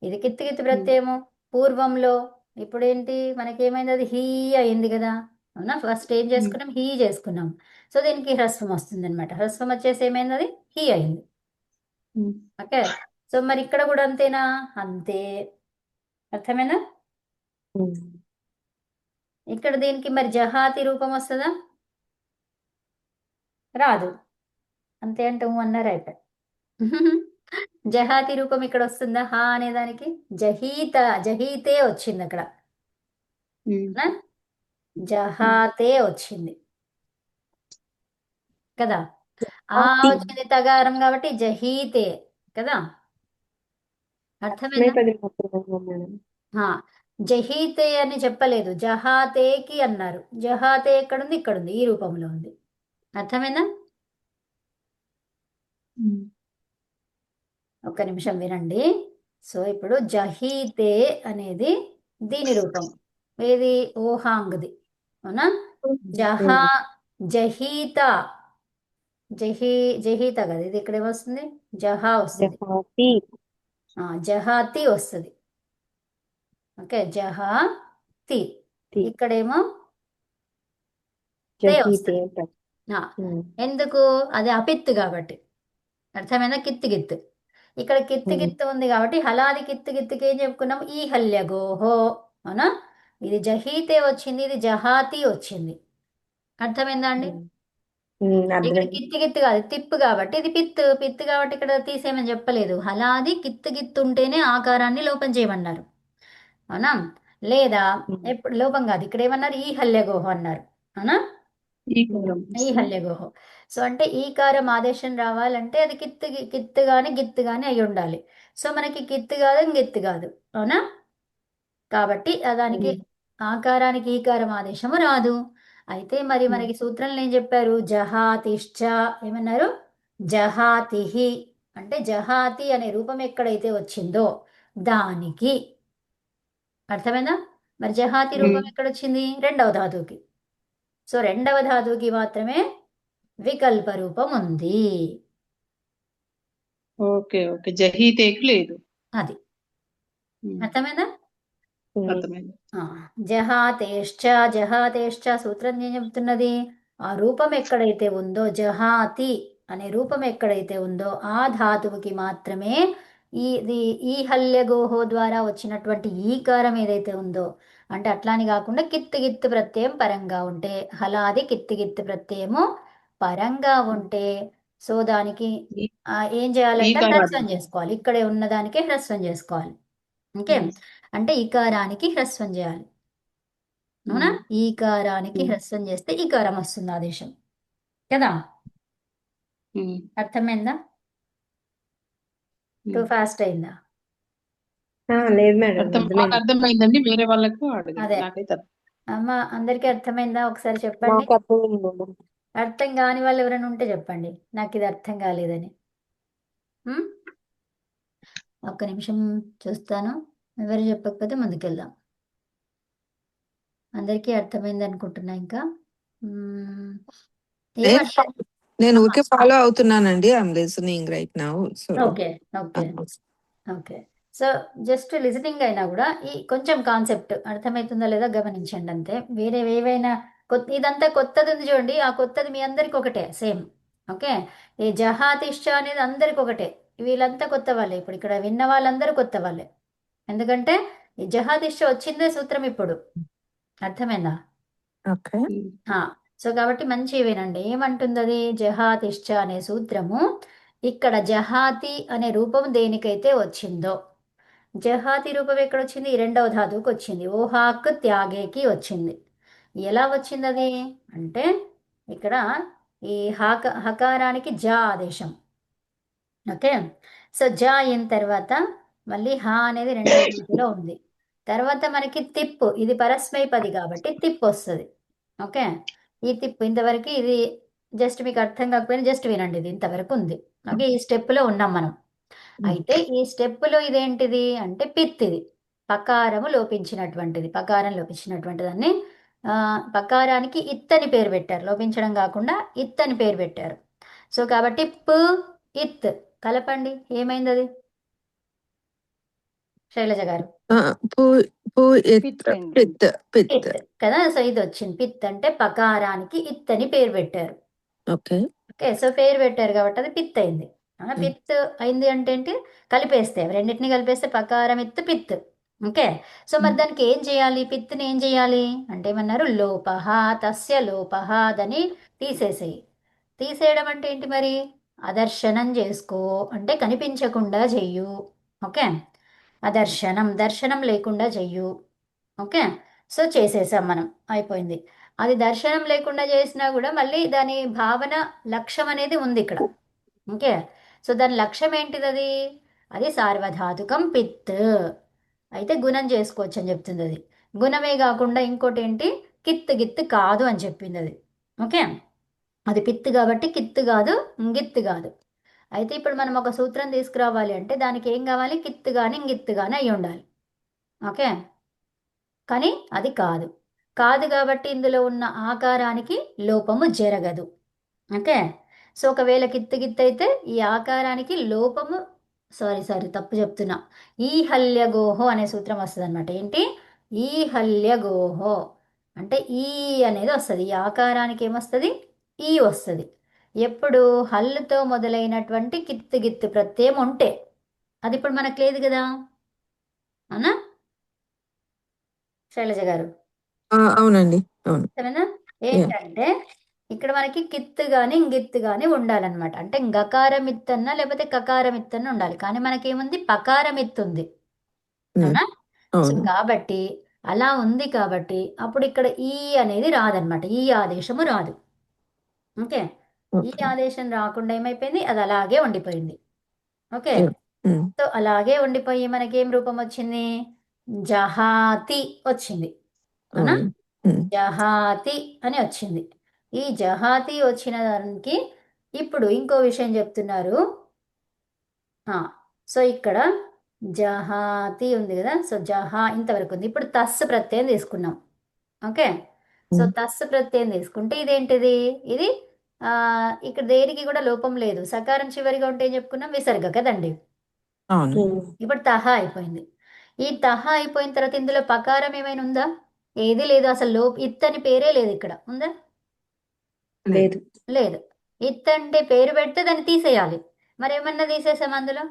ఇది కిత్తు గిత్తు ప్రత్యయము పూర్వంలో. ఇప్పుడు ఏంటి మనకేమైంది? అది హీ అయింది కదా. అవునా? ఫస్ట్ ఏం చేసుకున్నాం? హీ చేసుకున్నాం. సో దీనికి హ్రస్వం వస్తుంది అనమాట. హ్రస్వం వచ్చేసి ఏమైంది? అది హీ అయింది. ఓకే. సో మరి ఇక్కడ కూడా అంతేనా? అంతే. అర్థమేనా? ఇక్కడ దీనికి మరి జహాతి రూపం వస్తుందా? రాదు. అంతే అంటే అన్నారు అయిపోయి. జహాతి రూపం ఇక్కడ వస్తుందా? హా అనే దానికి జహీత, జహీతే వచ్చింది అక్కడ. అవునా? జహాతే వచ్చింది కదా. ఆ వచ్చింది తగారం కాబట్టి జహీతే కదా. అర్థమైందా? పది మాత్రమే మేడం. హా, జహీతే అని చెప్పలేదు, జహాతేకి అన్నారు. జహాతే ఎక్కడుంది? ఇక్కడుంది, ఈ రూపంలో ఉంది. అర్థమైందా? ఒక్క నిమిషం వినండి. సో ఇప్పుడు జహీతే అనేది దీని రూపం, ఏది? ఓహాంగ్ది. అవునా? జహా, జహీత, జహీత కదా, ఇది ఇక్కడ ఏమొస్తుంది? జహా వస్తుంది. జహాతి. జహాతి వస్తుంది. ఓకే, జహాతి. ఇక్కడేమో తే జహీతే. వస్తుంది. ఎందుకు? అది అపిత్తు కాబట్టి. అర్థమైనా? కిత్తు గిత్తు. ఇక్కడ కిత్తు గిత్తు ఉంది కాబట్టి హలాది కిత్తు గిత్తుకి ఏం చెప్పుకున్నాం? ఈ హల్యగోహో. అవునా? ఇది జహీతే వచ్చింది, ఇది జహాతి వచ్చింది. అర్థమైందా అండి? ఇక్కడ కిత్తు గిత్తు కాదు, తిప్పు కాబట్టి ఇది పిత్తు. పిత్తు కాబట్టి ఇక్కడ తీసేయమని చెప్పలేదు. హలాది కిత్తు గిత్తు ఉంటేనే ఆకారాన్ని లోపం చేయమన్నారు. అవునా? లేదా ఎప్పుడు లోపం కాదు, ఇక్కడ ఏమన్నారు? ఈ హల్యగోహో అన్నారు. అవునా? ఈ హల్యగోహో. సో అంటే ఈకారం ఆదేశం రావాలంటే అది కిత్తు గాని గిత్తు గాని అయి ఉండాలి. సో మనకి కిత్తు కాదు, గిత్తు కాదు. అవునా? కాబట్టి దానికి ఆకారానికి ఈకారం ఆదేశము రాదు. అయితే మరి మనకి సూత్రంలో ఏం చెప్పారు? జహాతిశ్చ ఏమన్నారు? జహాతిహి అంటే జహాతి అనే రూపం ఎక్కడైతే వచ్చిందో దానికి. అర్థమైందా? మరి జహాతి రూపం ఎక్కడొచ్చింది? రెండవ ధాతువుకి. సో రెండవ ధాతువుకి మాత్రమే వికల్ప రూపం ఉంది. Okay okay. జహీతేకు లేదు. అది అర్థమైందా? అర్థమైంది. జహాతేశ్చ, జహాతేశ్చ సూత్రం ఏం చెప్తున్నది? ఆ రూపం ఎక్కడైతే ఉందో, జహాతి అనే రూపం ఎక్కడైతే ఉందో ఆ ధాతువుకి మాత్రమే ఈ హల్యగోహో ద్వారా వచ్చినటువంటి ఈకారం ఏదైతే ఉందో, అంటే అట్లాని కాకుండా కిత్తు గిత్తు ప్రత్యయం పరంగా ఉంటే, హలాది కిత్తు గిత్తు ప్రత్యయము పరంగా ఉంటే, సో దానికి ఏం చేయాలంటే హ్రస్వం చేసుకోవాలి. ఇక్కడే ఉన్నదానికే హ్రస్వం చేసుకోవాలి. ఓకే. అంటే ఈకారానికి హ్రస్వం చేయాలి. అవునా? ఈకారానికి హ్రస్వం చేస్తే ఈకారం వస్తుంది ఆదేశం కదా. అర్థమైందా? టూ ఫాస్ట్ అయిందా? లేదు మేడం, అర్థమైందండి. వేరే వాళ్ళకు అదే నాకైతే అమ్మ, అందరికీ అర్థమైందా? ఒకసారి చెప్పండి. అర్థం కాని వాళ్ళు ఎవరైనా ఉంటే చెప్పండి, నాకు ఇది అర్థం కాలేదని. ఒక్క నిమిషం చూస్తాను, ఎవరు చెప్పకపోతే ముందుకెళ్దాం. అందరికీ అర్థమైంది అనుకుంటున్నా. ఇంకా నేను ఊరికే ఫాలో అవుతున్నానండి. I'm listening right now. So okay okay okay. So just listening అయినా కూడా ఈ కొంచెం కాన్సెప్ట్ అర్థమవుతుందా లేదా గమనించండి అంతే. వేరే ఏవైనా ఇదంతా కొత్తది ఉంది చూడండి, ఆ కొత్తది మీ అందరికి ఒకటే సేమ్. ఓకే. ఈ జహాతిష్ట అనేది అందరికి ఒకటే. వీళ్ళంతా కొత్త వాళ్ళే, ఇప్పుడు ఇక్కడ విన్న వాళ్ళందరూ కొత్త వాళ్ళే. ఎందుకంటే ఈ జహాతిష్ట వచ్చిందే సూత్రం ఇప్పుడు. అర్థమైందా? ఓకే. సో కాబట్టి మంచి వినండి, ఏమంటుంది అది? జహాతిష్ట అనే సూత్రము ఇక్కడ జహాతి అనే రూపం దేనికైతే వచ్చిందో, జహాతి రూపం ఎక్కడ వచ్చింది? రెండవ ధాతువుకి వచ్చింది, ఓహాక్ త్యాగేకి వచ్చింది. ఎలా వచ్చింది అది అంటే ఇక్కడ ఈ హకారానికి జా ఆదేశం. ఓకే. సో జా అయిన తర్వాత మళ్ళీ హా అనేది రెండవ ధాతువులో ఉంది. తర్వాత మనకి తిప్పు, ఇది పరస్మైపది కాబట్టి తిప్పు వస్తుంది. ఓకే. ఈ తిప్పు ఇంతవరకు ఇది జస్ట్ మీకు అర్థం కాకపోయినా జస్ట్ వినండి, ఇది ఇంతవరకు ఉంది. ఓకే, ఈ స్టెప్లో ఉన్నాం మనం. అయితే ఈ స్టెప్పులో ఇదేంటిది అంటే పిత్, ఇది పకారము లోపించినటువంటిది, పకారం లోపించినటువంటి దాన్ని పకారానికి ఇత్తని పేరు పెట్టారు, లోపించడం కాకుండా ఇత్తని పేరు పెట్టారు. సో కాబట్టి ప్ ఇత్ కలపండి, ఏమైంది అది శైలజ గారు? పిత్ పిత్ పిత్ కదా. సో ఇది వచ్చింది, పిత్ అంటే పకారానికి ఇత్తని పేరు పెట్టారు. ఓకే. ఓకే, సో పేరు పెట్టారు కాబట్టి అది పిత్ అయింది. పిత్ అయింది అంటే ఏంటి, కలిపేస్తే రెండింటిని కలిపేస్తే పకారం ఇత్ పిత్. ఓకే, సో మరి దానికి ఏం చేయాలి, పిత్ని ఏం చేయాలి అంటే ఏమన్నారు, లోపహ తస్య లోపహ అని తీసేసేయి. తీసేయడం అంటే ఏంటి మరి, అదర్శనం చేసుకో అంటే కనిపించకుండా చెయ్యు. ఓకే, అదర్శనం దర్శనం లేకుండా చెయ్యు. ఓకే, సో చేసేసాం మనం, అయిపోయింది. అది దర్శనం లేకుండా చేసినా కూడా మళ్ళీ దాని భావన లక్ష్యం అనేది ఉంది ఇక్కడ. ఓకే, సో దాని లక్ష్యం ఏంటిది, అది సార్వధాతుకం పిత్. అయితే గుణం చేసుకోవచ్చు అని చెప్తుంది అది. గుణమే కాకుండా ఇంకోటి ఏంటి, కిత్ గిత్ కాదు అని చెప్పింది అది. ఓకే, అది పిత్ కాబట్టి కిత్ కాదు, గిత్ కాదు. అయితే ఇప్పుడు మనం ఒక సూత్రం తీసుకురావాలి అంటే దానికి ఏం కావాలి, కిత్ కానీ ఇంగిత్ కానీ అయి ఉండాలి. ఓకే, కానీ అది కాదు. కాదు కాబట్టి ఇందులో ఉన్న ఆకారానికి లోపము జరగదు. ఓకే, సో ఒకవేళ కిత్ గిత్ అయితే ఈ ఆకారానికి లోపము, సారీ తప్పు చెప్తున్నా, ఈ హల్యగోహో అనే సూత్రం వస్తుంది అనమాట. ఏంటి, ఈ హల్యగోహో అంటే ఈ అనేది వస్తుంది, ఈ ఆకారానికి ఏమొస్తుంది, ఈ వస్తుంది. ఎప్పుడు హల్లుతో మొదలైనటువంటి కిత్ గిత్ ప్రత్యయం ఉంటే, అది ఇప్పుడు మనకు లేదు కదా, అవునా శైలజ గారు? అవునండి, అవును. సరేనా, ఏంటంటే ఇక్కడ మనకి కిత్ గాని ఇంగిత్ గాని ఉండాలన్నమాట. అంటే గకారమిత్తన్న లేకపోతే కకారమిత్తన్న ఉండాలి, కానీ మనకేముంది పకారమిత్ ఉంది. అవునా, సో అవును. కాబట్టి అలా ఉంది కాబట్టి అప్పుడు ఇక్కడ ఈ అనేది రాదనమాట, ఈ ఆదేశము రాదు. ఓకే, ఈ ఓకే. ఆదేశం రాకుండా ఏమైపోయింది, అది అలాగే ఉండిపోయింది. ఓకే, ఉమ్, సో అలాగే ఉండిపోయి మనకేం రూపం వచ్చింది, జహాతి వచ్చింది. అవునా, అవును. ఉమ్, జహాతి అని వచ్చింది. ఈ జహాతి వచ్చిన దానికి ఇప్పుడు ఇంకో విషయం చెప్తున్నారు. సో ఇక్కడ జహాతి ఉంది కదా, సో జహా ఇంతవరకు ఉంది. ఇప్పుడు తస్ ప్రత్యయం తీసుకున్నాం. ఓకే, సో తస్ ప్రత్యయం తీసుకుంటే ఇదేంటిది, ఇది ఇక్కడ దేనికి కూడా లోపం లేదు, సకారం చివరిగా ఉంటే ఏం చెప్పుకున్నాం, విసర్గ కదండి. అవును. ఇప్పుడు తహ అయిపోయింది. ఈ తహ అయిపోయిన తర్వాత ఇందులో పకారం ఏమైనా ఉందా, ఏది లేదు అసలు. ఇత్ అని పేరే లేదు ఇక్కడ, ఉందా, లేదు. లేదు. ఇత్ అంటే పేరు పెడితే దాన్ని తీసేయాలి, మరి ఏమన్నా తీసేసాం అందులో,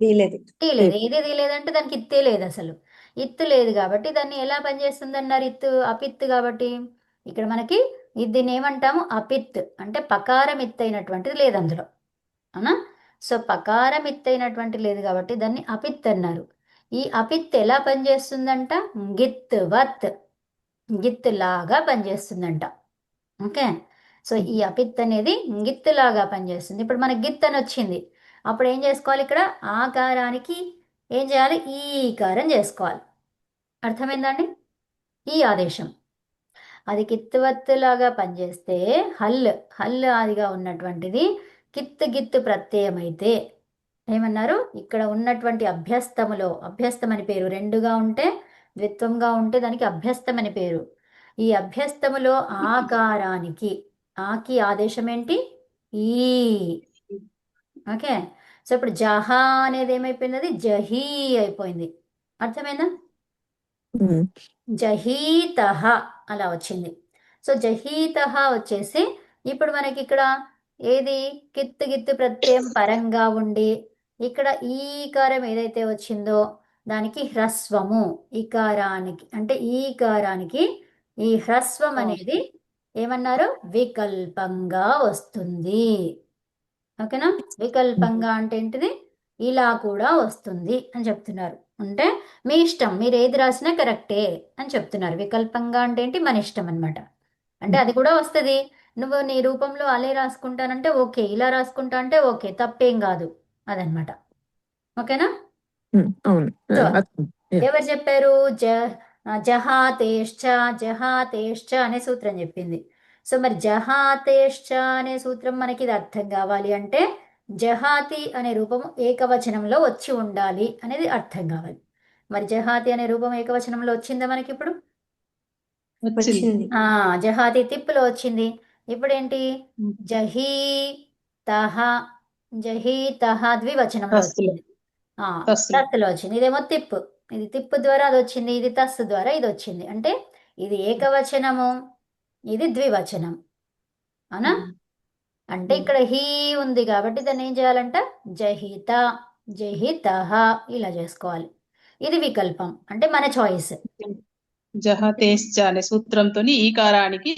తీయలేదు. తీయలేదు. ఏది తీయలేదంటే దానికి ఇత్తే లేదు అసలు. ఇత్తు లేదు కాబట్టి దాన్ని ఎలా పనిచేస్తుంది అన్నారు, ఇత్తు అపిత్ కాబట్టి. ఇక్కడ మనకి దీన్ని ఏమంటాము, అపిత్ అంటే పకారం ఎత్తైనటువంటిది లేదు అందులో. అవునా, సో పకారం ఎత్తైనటువంటి లేదు కాబట్టి దాన్ని అపిత్ అన్నారు. ఈ అపిత్ ఎలా పనిచేస్తుందంట, గిత్ వత్, గిత్ లాగా పనిచేస్తుందంట. ఓకే, సో ఈ అపిత్ అనేది గిత్ లాగా పనిచేస్తుంది. ఇప్పుడు మనకి గిత్ అని వచ్చింది, అప్పుడు ఏం చేసుకోవాలి, ఇక్కడ ఆకారానికి ఏం చేయాలి, ఈకారం చేసుకోవాలి. అర్థమైందండి, ఈ ఆదేశం అది కిత్తువత్తు లాగా పనిచేస్తే హల్ ఆదిగా ఉన్నటువంటిది కిత్ గిత్ ప్రత్యయం అయితే ఏమన్నారు, ఇక్కడ ఉన్నటువంటి అభ్యస్తములో, అభ్యస్తం అని పేరు రెండుగా ఉంటే, ద్విత్వంగా ఉంటే దానికి అభ్యస్తం అని పేరు. ఈ అభ్యస్తములో ఆకారానికి ఆకి ఆదేశం ఏంటి, ఈ. ఓకే, సో ఇప్పుడు జహా అనేది ఏమైపోయింది, అది జహీ అయిపోయింది. అర్థమైందా, ఉమ్, జహీతహ అలా వచ్చింది. సో జహీతహ వచ్చేసి ఇప్పుడు మనకి ఇక్కడ ఏది, కిత్తు గిత్తు ప్రత్యయం పరంగా ఉండి ఇక్కడ ఈకారం ఏదైతే వచ్చిందో దానికి హ్రస్వము, ఈకారానికి అంటే ఈకారానికి ఈ హ్రస్వం అనేది ఏమన్నారు, వికల్పంగా వస్తుంది. ఓకేనా, వికల్పంగా అంటే ఏంటిది, ఇలా కూడా వస్తుంది అని చెప్తున్నారు. అంటే మీ ఇష్టం, మీరు ఏది రాసినా కరెక్టే అని చెప్తున్నారు. వికల్పంగా అంటే ఏంటి, మన ఇష్టం అనమాట. అంటే అది కూడా వస్తుంది, నువ్వు నీ రూపంలో అలే రాసుకుంటానంటే ఓకే, ఇలా రాసుకుంటా అంటే ఓకే, తప్పేం కాదు అదనమాట. ఓకేనా, అవును. సో అర్థం. Yeah. ఎవరు చెప్పారు, జహాతేశ్చ జహాతేశ్చ అనే సూత్రం చెప్పింది. సో మరి జహాతేశ్చ అనే సూత్రం మనకి ఇది అర్థం కావాలి అంటే జహాతి అనే రూపం ఏకవచనంలో వచ్చి ఉండాలి అనేది అర్థం కావాలి. మరి జహాతి అనే రూపం ఏకవచనంలో వచ్చిందా మనకి ఇప్పుడు? వచ్చింది. వచ్చింది. జహాతి తిప్పులో వచ్చింది. ఇప్పుడేంటి? ఉమ్. జహీతహ జహీతహ ద్వివచనంలో తస్సులో. వచ్చింది. తస్సులో. తస్సులో వచ్చింది. ఇదేమో తిప్పు. ఇది తిప్పు ద్వారా అది వచ్చింది, ఇది తస్సు ద్వారా ఇది వచ్చింది. అంటే ఇది ఏకవచనము, ఇది ద్వివచనం. అవునా? ఉమ్. అంటే ఉమ్. ఇక్కడ హీ ఉంది కాబట్టి దాన్ని ఏం చేయాలంట? జహిత జహితహ ఇలా చేసుకోవాలి. ఇది వికల్పం అంటే మన చాయిస్. జహతేశ్చ అనే సూత్రంతో ఈకారానికి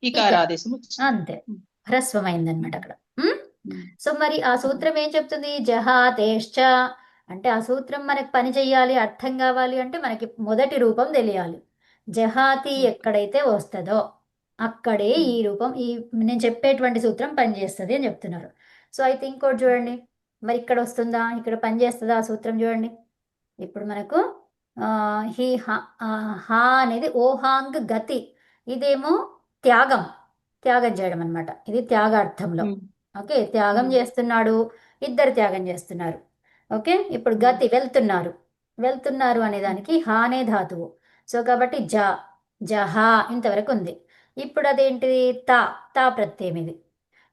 ఈకారాదేశం వచ్చింది. అంతే, ఉమ్. హ్రస్వమైందనమాట అక్కడ. ఉమ్? ఉమ్. సో మరి ఆ సూత్రం ఏం చెప్తుంది? జహాతేశ్చ అంటే ఆ సూత్రం మనకి పని చెయ్యాలి, అర్థం కావాలి అంటే మనకి మొదటి రూపం తెలియాలి. జహాతి ఎక్కడైతే వస్తుందో అక్కడే ఈ రూపం, ఈ నేను చెప్పేటువంటి సూత్రం పనిచేస్తుంది అని చెప్తున్నారు. సో అయితే ఇంకోటి చూడండి, మరి ఇక్కడ వస్తుందా, ఇక్కడ పనిచేస్తుందా ఆ సూత్రం? చూడండి ఇప్పుడు మనకు హీ హా అనేది ఓహాంగ్ గతి, ఇదేమో త్యాగం, త్యాగం చేయడం అనమాట. ఇది త్యాగార్థంలో. ఉమ్. ఓకే, త్యాగం ఉమ్. చేస్తున్నాడు, ఇద్దరు త్యాగం చేస్తున్నారు. ఓకే, ఇప్పుడు గతి వెళ్తున్నారు, వెళ్తున్నారు అనే దానికి హా అనే ధాతువు. సో కాబట్టి జహా ఇంతవరకు ఉంది. ఇప్పుడు అదేంటిది? తా ప్రత్యయం ఇది.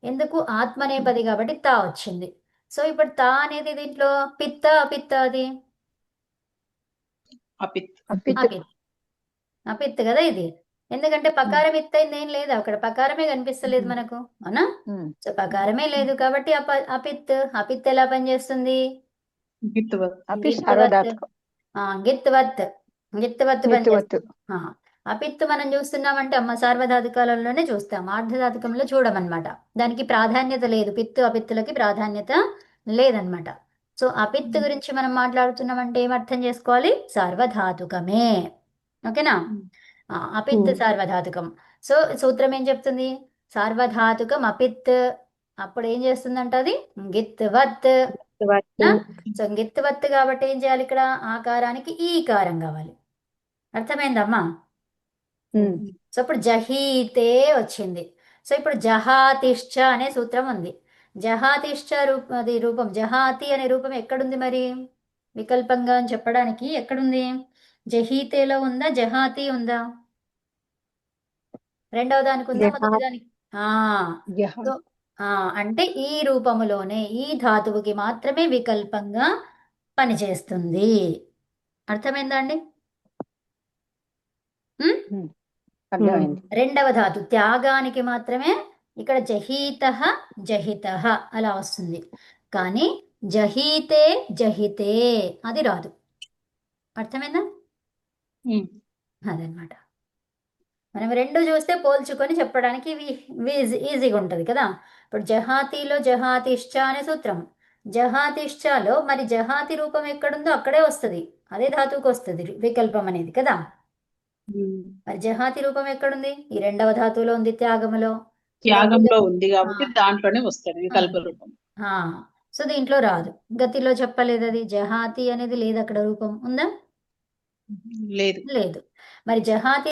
ఎందుకు? ఆత్మనేపది కాబట్టి తా వచ్చింది. సో ఇప్పుడు తా అనేది దీంట్లో పిత్త అపిత్త అది అపిత్. అపిత్ అపిత్ కదా ఇది. ఎందుకంటే పకారం ఇత్తైంది ఏం లేదు అక్కడ, పకారమే కనిపిస్తలేదు మనకు. అవునా? సో పకారమే లేదు కాబట్టి అపిత్ అపిత్ ఎలా పనిచేస్తుంది? గిత్తువత్. గిత్వత్ గిత్వత్ గిత్వత్ పనిచేస్తుంది. అపిత్ మనం చూస్తున్నామంటే అమ్మ సార్వధాతుకాలంలోనే చూస్తాం, ఆర్ధధాతుకంలో చూడమన్నమాట. దానికి ప్రాధాన్యత లేదు, పిత్తు అపిత్తులకి ప్రాధాన్యత లేదనమాట. సో అపిత్ గురించి మనం మాట్లాడుతున్నామంటే ఏమర్థం చేసుకోవాలి? సార్వధాతుకమే. ఓకేనా? అపిత్ సార్వధాతుకం. సో సూత్రం ఏం చెప్తుంది? సార్వధాతుకం అపిత్. అప్పుడు ఏం చేస్తుందంట అది? గిత్వత్. సో గిత్వత్ కాబట్టి ఏం చేయాలి? ఇక్కడ ఆకారానికి ఈకారం కావాలి. అర్థమైందమ్మా? సో ఇప్పుడు జహీతే వచ్చింది. సో ఇప్పుడు జహాతిశ్చ అనే సూత్రం ఉంది. జహాతిశ్చ అది రూపం, జహాతి అనే రూపం ఎక్కడుంది మరి? వికల్పంగా అని చెప్పడానికి ఎక్కడుంది? జహీతేలో ఉందా, జహాతి ఉందా? రెండవ దానికి ఉందా, మొదటి దానికి? సో అంటే ఈ రూపములోనే ఈ ధాతువుకి మాత్రమే వికల్పంగా పనిచేస్తుంది. అర్థమైందా అండి? రెండవ ధాతు త్యాగానికి మాత్రమే ఇక్కడ జహీతః జహితః అలా వస్తుంది. కానీ జహీతే జహితే అది రాదు. అర్థమైందా? అదనమాట. మనం రెండు చూస్తే పోల్చుకొని చెప్పడానికి ఈజీగా ఉంటుంది కదా. ఇప్పుడు జహాతిలో జహాతిశ్చ అనే సూత్రం, జహాతిశ్చలో మరి జహాతి రూపం ఎక్కడుందో అక్కడే వస్తుంది, అదే ధాతువుకి వస్తుంది వికల్పం అనేది కదా. మరి జహాతి రూపం ఎక్కడుంది? ఈ రెండవ ధాతువులో ఉంది, త్యాగములో. త్యాగంలో ఉంది కాబట్టి దాంట్లోనే వస్తుంది వికల్ప రూపం. సో దీంట్లో రాదు. గతిలో చెప్పలేదు, అది జహాతి అనేది లేదు అక్కడ, రూపం ఉందా? లేదు. లేదు. మరి జహాతి